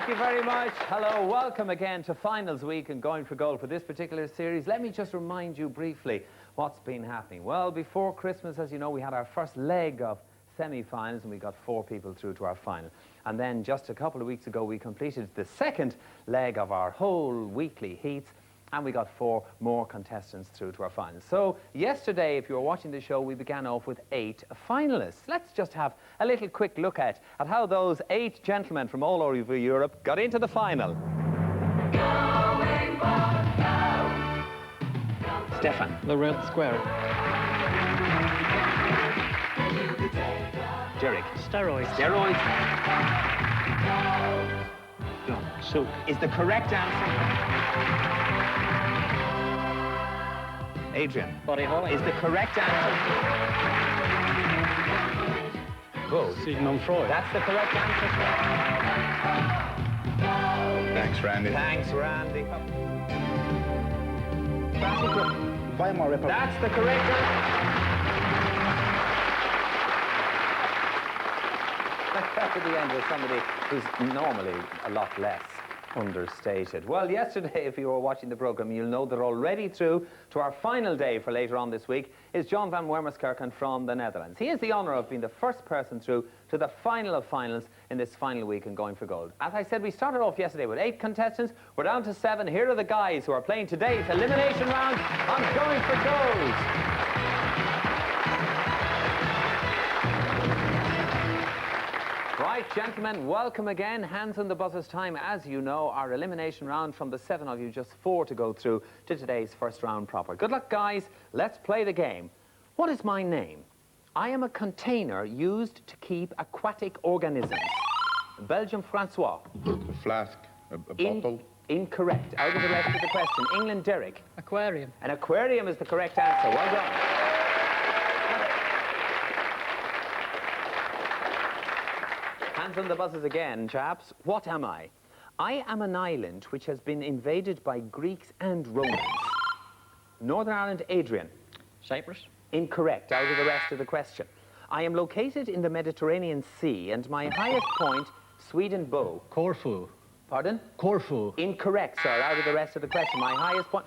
Thank you very much. Hello, welcome again to Finals Week and Going for Gold for this particular series. Let me just remind you briefly what's been happening. Well, before Christmas, as you know, we had our first leg of semi-finals and we got 4 people through to our final. And then just a couple of weeks ago, we completed the second leg of our whole weekly heats and we got 4 more contestants through to our finals. So yesterday, if you were watching the show, we began off with 8 finalists. Let's just have a little quick look at how those 8 gentlemen from all over Europe got into the final. Stefan. The red square. Derek. Steroids. Steroids. John. Soup. Is the correct answer. Adrian. Body Holly. Is the correct answer. Go. Sigmund Freud. That's the correct answer. Thanks, Randy. Thanks, Randy. Weimar Republic. That's the correct answer. Let's start at the end with somebody who's normally a lot less understated. Well, yesterday, if you were watching the programme, you'll know they're already through to our final day for later on this week is John van Wermerskerken from the Netherlands. He has the honour of being the first person through to the final of finals in this final week in Going for Gold. As I said, we started off yesterday with 8 contestants. We're down to 7. Here are the guys who are playing today's elimination round on Going for Gold. Right, gentlemen, welcome again. Hands on the buzzers time. As you know, our elimination round from the 7 of you, just 4 to go through to today's first round proper. Good luck, guys. Let's play the game. What is my name? I am a container used to keep aquatic organisms. Belgium, Francois. A flask, a bottle. Incorrect. Out of the rest of the question. England, Derek. Aquarium. An aquarium is the correct answer. Well done. Hands on the buzzers again, chaps. What am I? I am an island which has been invaded by Greeks and Romans. Northern Ireland, Adrian. Cyprus. Incorrect. Out of the rest of the question. I am located in the Mediterranean Sea and my highest point, Sweden Bow. Corfu. Pardon? Corfu. Incorrect, sir. Out of the rest of the question. My highest point,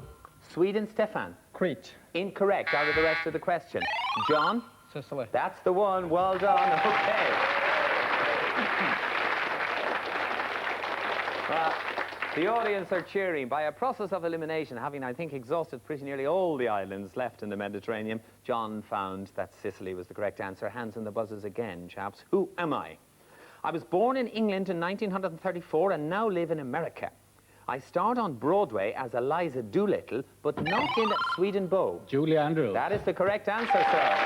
Sweden, Stefan. Crete. Incorrect. Out of the rest of the question. John? Sicily. That's the one. Well done. Okay. Well, the audience are cheering. By a process of elimination, having, I think, exhausted pretty nearly all the islands left in the Mediterranean, John found that Sicily was the correct answer. Hands on the buzzers again, chaps. Who am I? I was born in England in 1934 and now live in America. I starred on Broadway as Eliza Doolittle, but not in Sweden Bow. Julie Andrews. That is the correct answer, sir.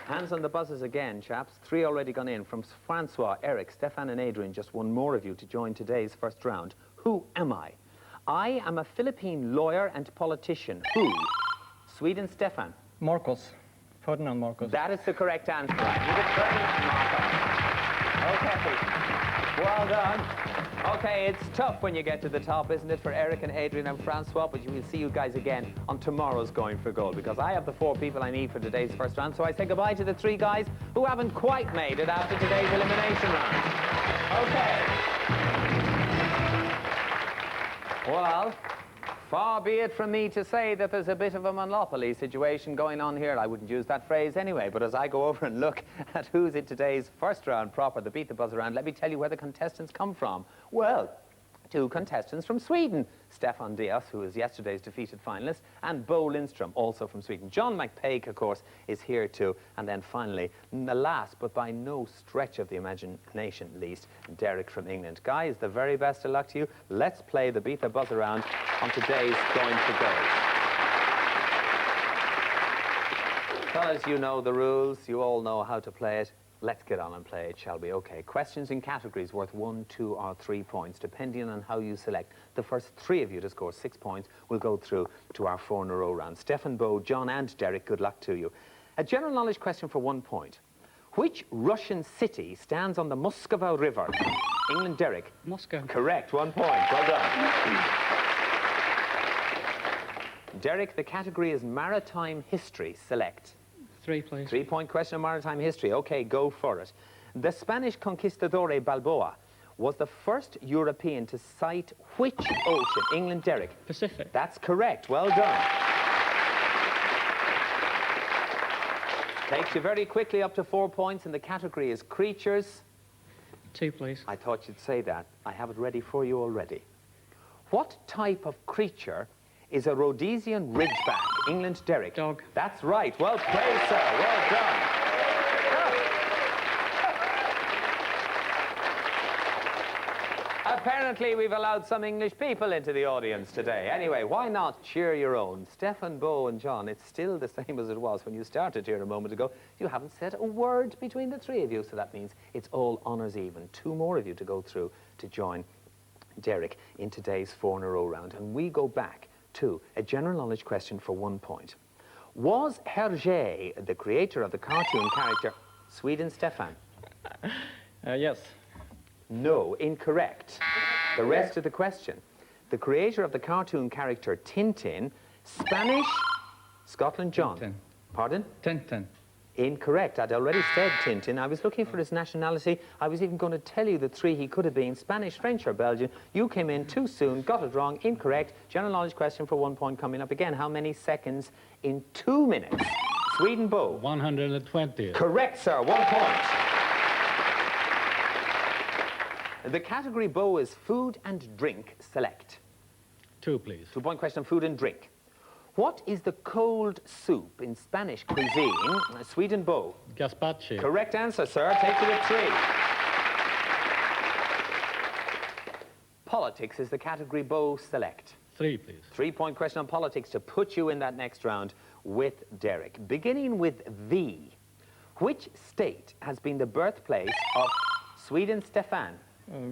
Hands on the buzzers again, chaps. 3 already gone in from Francois, Eric, Stefan and Adrian. Just 1 more of you to join today's first round. Who am I? I am a Philippine lawyer and politician. Who? Sweden, Stefan. Marcos. Ferdinand Marcos. That is the correct answer. Ferdinand Marcos. Okay. Well done. Okay, it's tough when you get to the top, isn't it, for Eric and Adrian and Francois, but we will see you guys again on tomorrow's Going for Gold, because I have the 4 people I need for today's first round, so I say goodbye to the 3 guys who haven't quite made it after today's elimination round. Okay. Well, far be it from me to say that there's a bit of a monopoly situation going on here. I wouldn't use that phrase anyway, but as I go over and look at who's in today's first round proper, the Beat the Buzzer round, let me tell you where the contestants come from. Well, 2 contestants from Sweden. Stefan Diaz, who is yesterday's defeated finalist, and Bo Lindström, also from Sweden. John McPake, of course, is here too. And then finally, the last, but by no stretch of the imagination least, Derek from England. Guys, the very best of luck to you. Let's play the Beat the Buzzer round on today's Going for Gold. Fellas, you know the rules. You all know how to play it. Let's get on and play it, shall we? Okay, questions in categories worth 1, 2 or 3 points, depending on how you select. The first 3 of you to score 6 points will go through to our 4 in a row round. Stefan, Bo, John and Derek, good luck to you. A general knowledge question for 1 point. Which Russian city stands on the Muscova River? England, Derek. Moscow. Correct, 1 point. Well done. Derek, the category is maritime history. Select. 3, please. 3-point question on maritime history. Okay, go for it. The Spanish conquistador Balboa was the first European to sight which ocean? England, Derek. Pacific. That's correct. Well done. Takes you very quickly up to 4 points, and the category is creatures. 2, please. I thought you'd say that. I have it ready for you already. What type of creature is a Rhodesian ridgeback? England, Derek. Dog. That's right. Well played, sir. Well done. Apparently, we've allowed some English people into the audience today. Anyway, why not cheer your own? Stefan, Bo and John, it's still the same as it was when you started here a moment ago. You haven't said a word between the three of you, so that means it's all honours even. 2 more of you to go through to join Derek in today's 4 in a row round. And we go back to a general knowledge question for 1 point. Was Hergé the creator of the cartoon character Sweden, Stefan? Yes. No, incorrect. The rest of the question. The creator of the cartoon character Tintin, Spanish, Scotland, John. Tintin. Pardon? Tintin. Incorrect. I'd already said Tintin. I was looking for his nationality. I was even going to tell you the 3 he could have been, Spanish, French or Belgian. You came in too soon, got it wrong, incorrect. General knowledge question for 1 point coming up again. How many seconds in 2 minutes? Sweden, Bo. 120. Correct, sir. 1 point. The category, Bo, is food and drink. Select. 2, please. 2-point question on food and drink. What is the cold soup in Spanish cuisine? Sweden, Bo. Gazpacho. Correct answer, sir. Take it at 3. Politics is the category, Bo. Select. 3, please. 3-point question on politics to put you in that next round with Derek. Beginning with V. Which state has been the birthplace of Sweden, Stefan?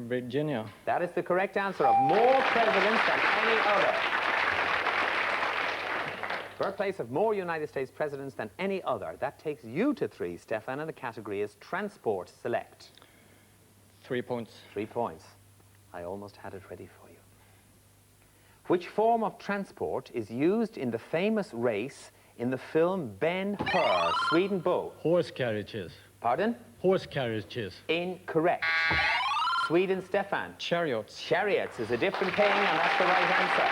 Virginia. That is the correct answer, of more presidents than any other. Birthplace of more United States presidents than any other. That takes you to 3, Stefan, and the category is transport. Select. 3 points. 3 points. I almost had it ready for you. Which form of transport is used in the famous race in the film Ben-Hur? Sweden, Bo. Horse carriages. Pardon? Horse carriages. Incorrect. Sweden, Stefan. Chariots. Chariots is a different thing, and that's the right answer.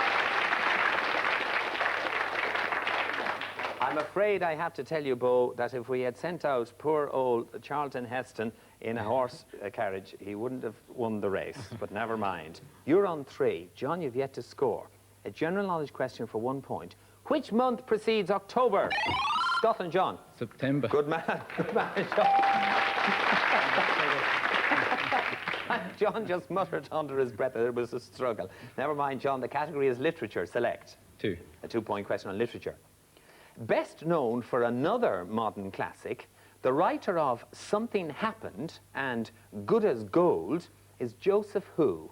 I'm afraid I have to tell you, Bo, that if we had sent out poor old Charlton Heston in a horse carriage, he wouldn't have won the race, but never mind. You're on 3. John, you've yet to score. A general knowledge question for 1 point. Which month precedes October? Scotland, John. September. Good man. Good man, John. John just muttered under his breath that it was a struggle. Never mind, John. The category is literature. Select. 2. A 2-point question on literature. Best known for another modern classic, the writer of Something Happened and Good as Gold is Joseph who?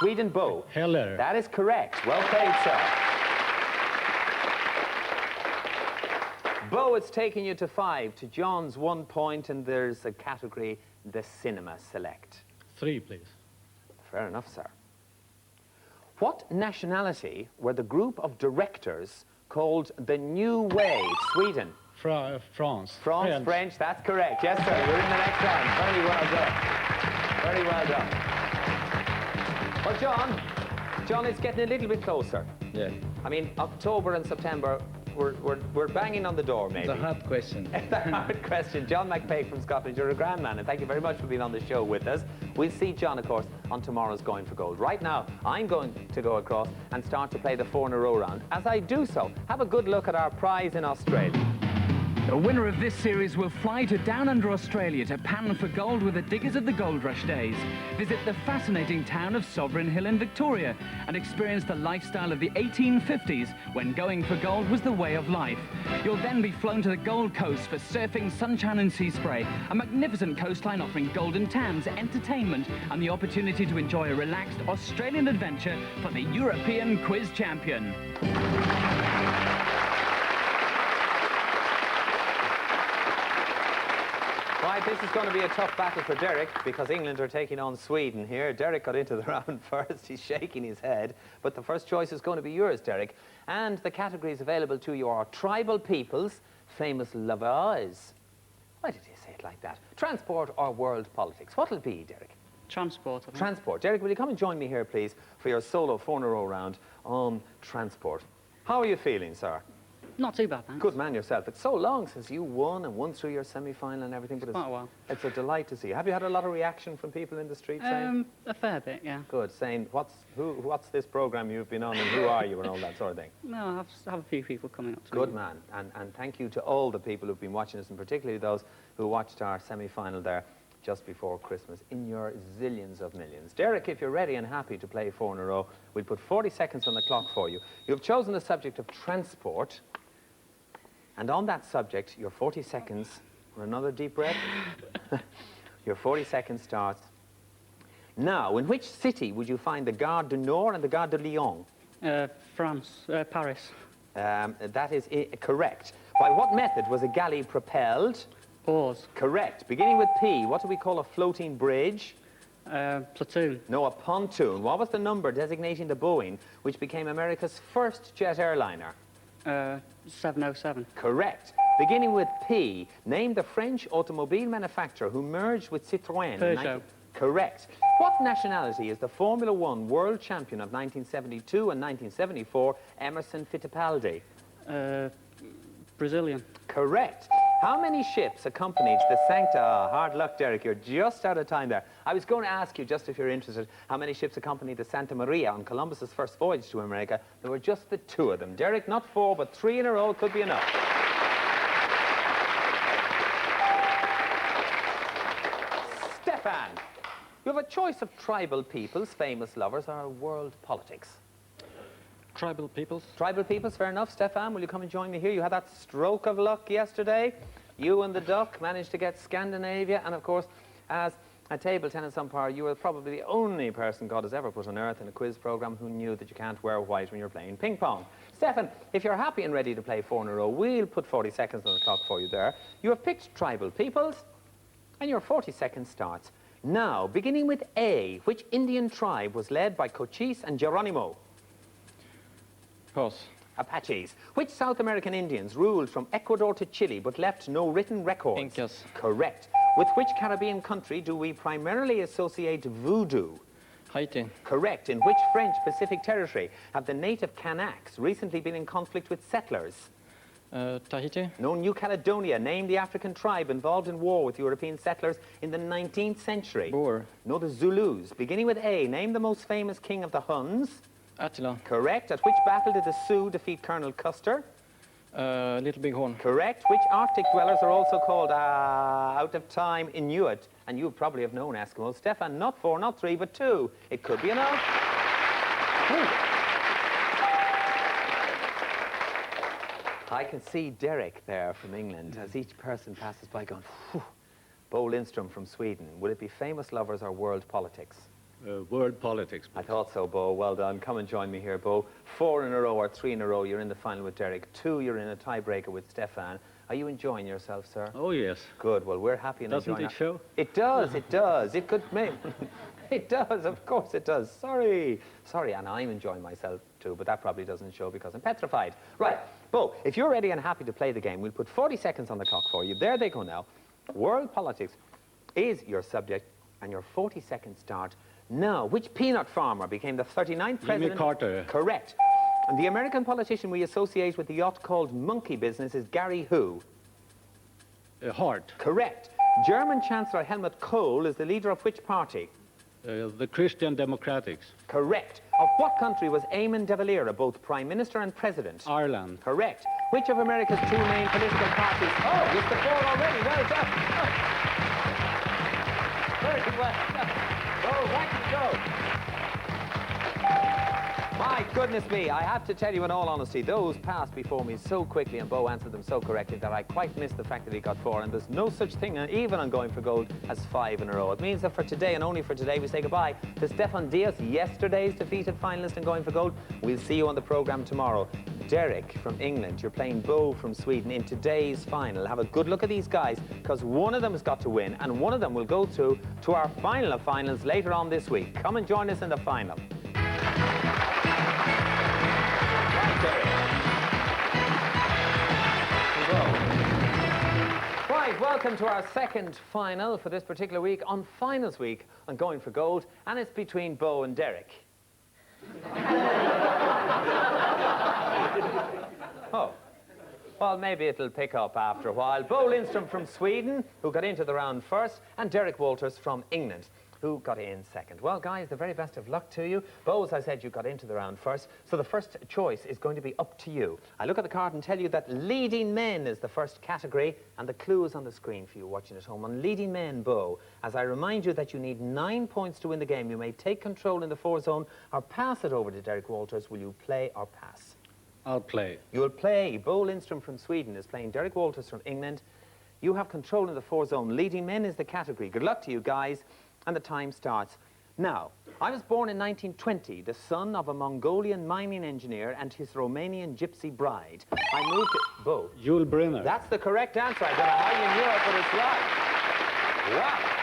Sweden, Bo. Heller. That is correct. Well played, sir. Bo, it's taking you to 5. To John's 1 point, and there's a category, the cinema. Select. 3, please. Fair enough, sir. What nationality were the group of directors called the New Wave? Sweden. France. France, French, that's correct. Yes, sir, you're in the next round. Very well done. Very well done. Well, John, it's getting a little bit closer. Yeah. I mean, October and September, we're banging on the door, maybe. It's a hard question. It's a hard question. John McPake from Scotland, you're a grand man, and thank you very much for being on the show with us. We'll see John, of course, on tomorrow's Going for Gold. Right now, I'm going to go across and start to play the 4 in a row round. As I do so, have a good look at our prize in Australia. The winner of this series will fly to Down Under Australia to pan for gold with the diggers of the Gold Rush days. Visit the fascinating town of Sovereign Hill in Victoria and experience the lifestyle of the 1850s when going for gold was the way of life. You'll then be flown to the Gold Coast for surfing, sunshine and sea spray, a magnificent coastline offering golden tans, entertainment and the opportunity to enjoy a relaxed Australian adventure for the European quiz champion. right, this is going to be a tough battle for Derek because England are taking on Sweden here. Derek got into the round first. He's shaking his head. But the first choice is going to be yours, Derek. And the categories available to you are tribal peoples, famous lovers. Why did you say it like that? Transport or world politics? What'll it be, Derek? Transport, I think. Transport. Derek, will you come and join me here, please, for your solo 4-in-a-row round on transport? How are you feeling, sir? Not too bad, thanks. Good man yourself. It's so long since you won through your semi-final and everything. But Quite a while. It's a delight to see. Have you had a lot of reaction from people in the street saying? A fair bit, yeah. Good, saying, what's this programme you've been on and who are you and all that sort of thing? No, I have a few people coming up to me. Good man. And thank you to all the people who've been watching us, and particularly those who watched our semi-final there just before Christmas in your zillions of millions. Derek, if you're ready and happy to play 4 in a row, we'll put 40 seconds on the clock for you. You've chosen the subject of transport. And on that subject, your 40 seconds, or another deep breath, your 40 seconds starts now. In which city would you find the Gare du Nord and the Gare de Lyon? France, Paris. That is correct. By what method was a galley propelled? Oars. Correct. Beginning with P, what do we call a floating bridge? Platoon. No, a pontoon. What was the number designating the Boeing, which became America's first jet airliner? 707. Correct. Beginning with P, name the French automobile manufacturer who merged with Citroën. Peugeot. Correct. What nationality is the Formula One world champion of 1972 and 1974, Emerson Fittipaldi? Brazilian. Correct. How many ships accompanied the hard luck, Derek, you're just out of time there. I was going to ask you, just if you're interested, how many ships accompanied the Santa Maria on Columbus's first voyage to America. There were just the 2 of them. Derek, not 4, but 3 in a row could be enough. Stefan, you have a choice of tribal peoples, famous lovers, or world politics. Tribal peoples. Tribal peoples, fair enough. Stefan, will you come and join me here? You had that stroke of luck yesterday. You and the duck managed to get Scandinavia, and of course, as a table tennis umpire, you were probably the only person God has ever put on earth in a quiz program who knew that you can't wear white when you're playing ping pong. Stefan, if you're happy and ready to play 4 in a row, we'll put 40 seconds on the clock for you there. You have picked tribal peoples, and your 40 seconds starts now. Beginning with A, which Indian tribe was led by Cochise and Geronimo? Pass. Apaches. Which South American Indians ruled from Ecuador to Chile but left no written records? Incas. Correct. With which Caribbean country do we primarily associate voodoo? Haiti. Correct. In which French Pacific territory have the native Kanaks recently been in conflict with settlers? Tahiti. No, New Caledonia. Name the African tribe involved in war with European settlers in the 19th century. Boer. No, the Zulus. Beginning with A, name the most famous king of the Huns. Attila. Correct. At which battle did the Sioux defeat Colonel Custer? Little Bighorn. Correct. Which Arctic dwellers are also called out of time Inuit? And you probably have known Eskimos. Stefan, not 4, not 3, but 2. It could be enough. Ooh. I can see Derek there from England as each person passes by going, whew. Bo Lindström from Sweden. Would it be famous lovers or world politics? World politics. I thought so, Bo. Well done. Come and join me here, Bo. 4 in a row or 3 in a row. You're in the final with Derek. 2, you're in a tiebreaker with Stefan. Are you enjoying yourself, sir? Oh, yes. Good. Well, we're happy and Doesn't enjoying it show? It does. It does. It could make... It does. Of course it does. Sorry. Sorry, and I'm enjoying myself too, but that probably doesn't show because I'm petrified. Right. Bo, if you're ready and happy to play the game, we'll put 40 seconds on the clock for you. There they go now. World politics is your subject, and your 40 seconds start now. Which peanut farmer became the 39th president? Jimmy Carter. Correct. And the American politician we associate with the yacht called Monkey Business is Gary who? Hart. Correct. German Chancellor Helmut Kohl is the leader of which party? The Christian Democrats. Correct. Of what country was Eamon de Valera both Prime Minister and President? Ireland. Correct. Which of America's 2 main political parties? Oh, it's the 4 already. Well done. Very well done. Oh, right you go. My goodness me, I have to tell you in all honesty, those passed before me so quickly and Bo answered them so correctly that I quite missed the fact that he got 4, and there's no such thing, even on Going for Gold, as 5 in a row. It means that for today, and only for today, we say goodbye to Stefan Diaz, yesterday's defeated finalist in Going for Gold. We'll see you on the programme tomorrow. Derek from England, you're playing Bo from Sweden in today's final. Have a good look at these guys, because one of them has got to win, and one of them will go through to our final of finals later on this week. Come and join us in the final. Right, welcome to our second final for this particular week on Finals Week on Going for Gold, and it's between Bo and Derek. Oh, well, maybe it'll pick up after a while. Bo Lindström from Sweden, who got into the round first, and Derek Walters from England, who got in second. Well, guys, the very best of luck to you. Bo, as I said, you got into the round first, so the first choice is going to be up to you. I look at the card and tell you that leading men is the first category, and the clue is on the screen for you watching at home. On leading men, Bo, as I remind you that you need 9 points to win the game, you may take control in the 4 zone or pass it over to Derek Walters. Will you play or pass? I'll play. You will play. Bo Lindström from Sweden is playing Derek Walters from England. You have control in the 4 zone. Leading men is the category. Good luck to you guys. And the time starts now. I was born in 1920, the son of a Mongolian mining engineer and his Romanian gypsy bride. I moved to... Bo. Yul Brynner. That's the correct answer. I don't know how you knew it, but it's right. Wow.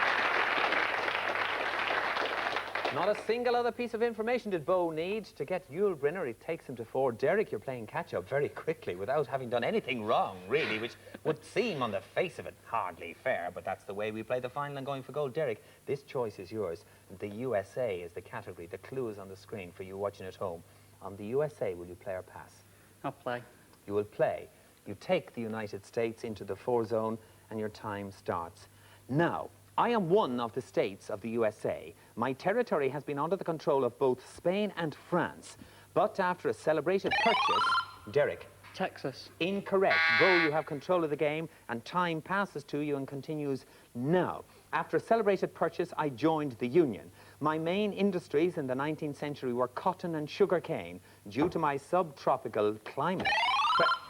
Not a single other piece of information did Bo need to get Yul Brynner. It takes him to 4. Derek, you're playing catch-up very quickly without having done anything wrong, really, which would seem on the face of it hardly fair, but that's the way we play the final and Going for Gold. Derek, this choice is yours. The USA is the category. The clue is on the screen for you watching at home. On the USA, will you play or pass? I'll play. You will play. You take the United States into the 4 zone, and your time starts now. I am one of the states of the USA. My territory has been under the control of both Spain and France. But after a celebrated purchase... Derek. Texas. Incorrect. Bo, you have control of the game, and time passes to you and continues now. After a celebrated purchase, I joined the Union. My main industries in the 19th century were cotton and sugarcane, due to my subtropical climate.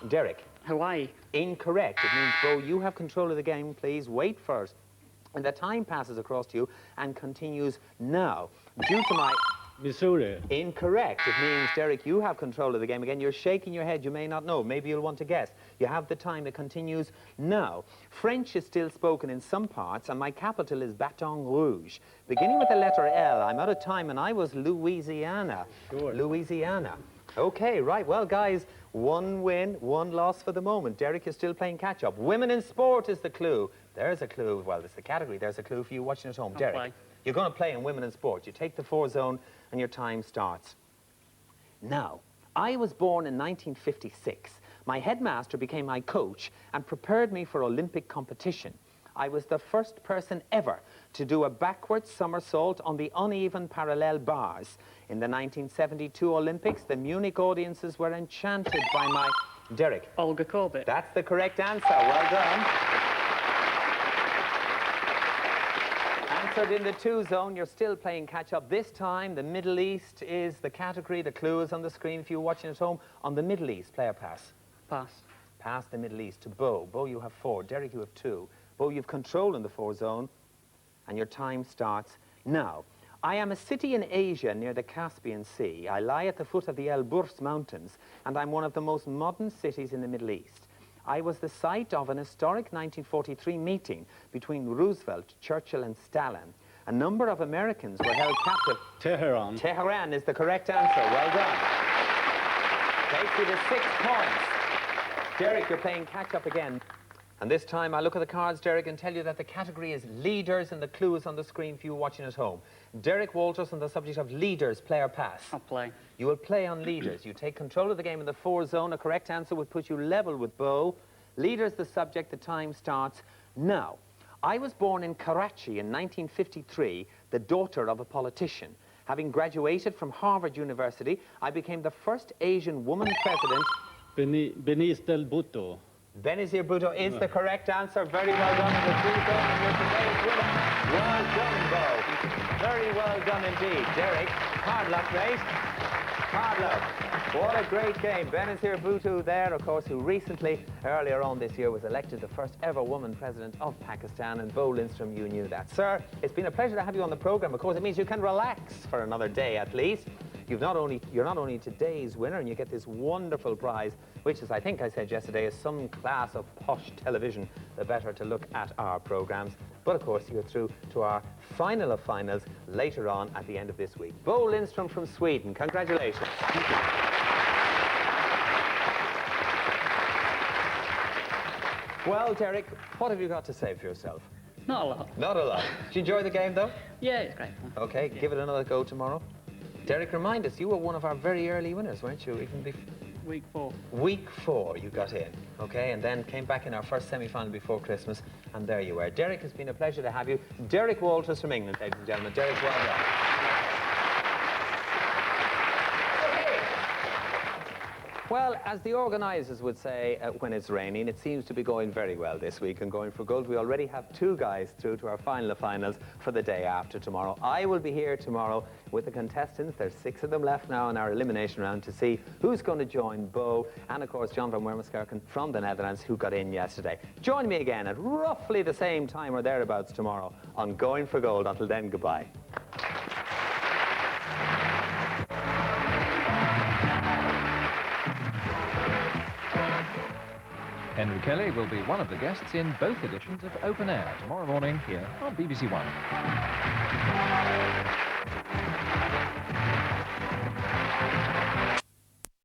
Derek. Hawaii. Incorrect. It means, Bo, you have control of the game. Please wait first. And the time passes across to you and continues now. Due to my... Missouri. Incorrect. It means, Derek, you have control of the game. Again, you're shaking your head. You may not know. Maybe you'll want to guess. You have the time that continues now. French is still spoken in some parts, and my capital is Baton Rouge. Beginning with the letter L, I'm out of time, and I was Louisiana. Sure. Louisiana. Okay, right. Well, guys, 1 win, 1 loss for the moment. Derek is still playing catch-up. Women in sport is the clue. There's a clue. Well, it's the category. There's a clue for you watching at home. I'll Derek, play. You're going to play in women in sport. You take the 4 zone, and your time starts now. I was born in 1956. My headmaster became my coach and prepared me for Olympic competition. I was the first person ever to do a backward somersault on the uneven parallel bars. In the 1972 Olympics, the Munich audiences were enchanted by my... Derek. Olga Korbut. That's the correct answer. Well done. Answered in the 2 zone. You're still playing catch-up. This time, the Middle East is the category. The clue is on the screen if you're watching at home. On the Middle East, play or pass? Pass. Pass the Middle East to Bo. Bo, you have 4. Derek, you have 2. Bo, you've control in the 4 zone, and your time starts now. I am a city in Asia near the Caspian Sea. I lie at the foot of the Elburz Mountains, and I'm one of the most modern cities in the Middle East. I was the site of an historic 1943 meeting between Roosevelt, Churchill, and Stalin. A number of Americans were held captive. Tehran. Tehran is the correct answer. Well done. Takes you to 6 points. Derek, you're playing catch-up again. And this time, I look at the cards, Derek, and tell you that the category is leaders, and the clue is on the screen for you watching at home. Derek Walters on the subject of leaders, play or pass? I'll play. You will play on leaders. You take control of the game in the 4 zone. A correct answer would put you level with Bo. Leaders, the subject. The time starts now. I was born in Karachi in 1953, the daughter of a politician. Having graduated from Harvard University, I became the first Asian woman president. Benice del Bhutto. Benazir Bhutto is the correct answer. Very well done in the 2 zone, and you're today's winner. Well done, Bo. Very well done indeed. Derek, hard luck, mate. Hard luck. What a great game. Benazir Bhutto there, of course, who recently, earlier on this year, was elected the first ever woman president of Pakistan, and Bo Lindstrom, you knew that. Sir, it's been a pleasure to have you on the programme. Of course, it means you can relax for another day at least. You're not only today's winner, and you get this wonderful prize, which, as I think I said yesterday, is some class of posh television, the better to look at our programmes. But of course, you're through to our final of finals later on at the end of this week. Bo Lindstrom from Sweden, congratulations. Well, Derek, what have you got to say for yourself? Not a lot. Not a lot. Did you enjoy the game, though? Yeah, it's great fun. Okay, give it another go tomorrow. Derek, remind us, you were one of our very early winners, weren't you? Even Week 4. Week 4 you got in, okay, and then came back in our first semi-final before Christmas, and there you were. Derek, it's been a pleasure to have you. Derek Walters from England, ladies and gentlemen. Derek, well done. Well, as the organisers would say when it's raining, it seems to be going very well this week and going for gold. We already have 2 guys through to our final of finals for the day after tomorrow. I will be here tomorrow with the contestants. There's 6 of them left now in our elimination round to see who's going to join Bo and, of course, John van Wermerskerken from the Netherlands, who got in yesterday. Join me again at roughly the same time or thereabouts tomorrow on Going for Gold. Until then, goodbye. Henry Kelly will be one of the guests in both editions of Open Air tomorrow morning here on BBC1.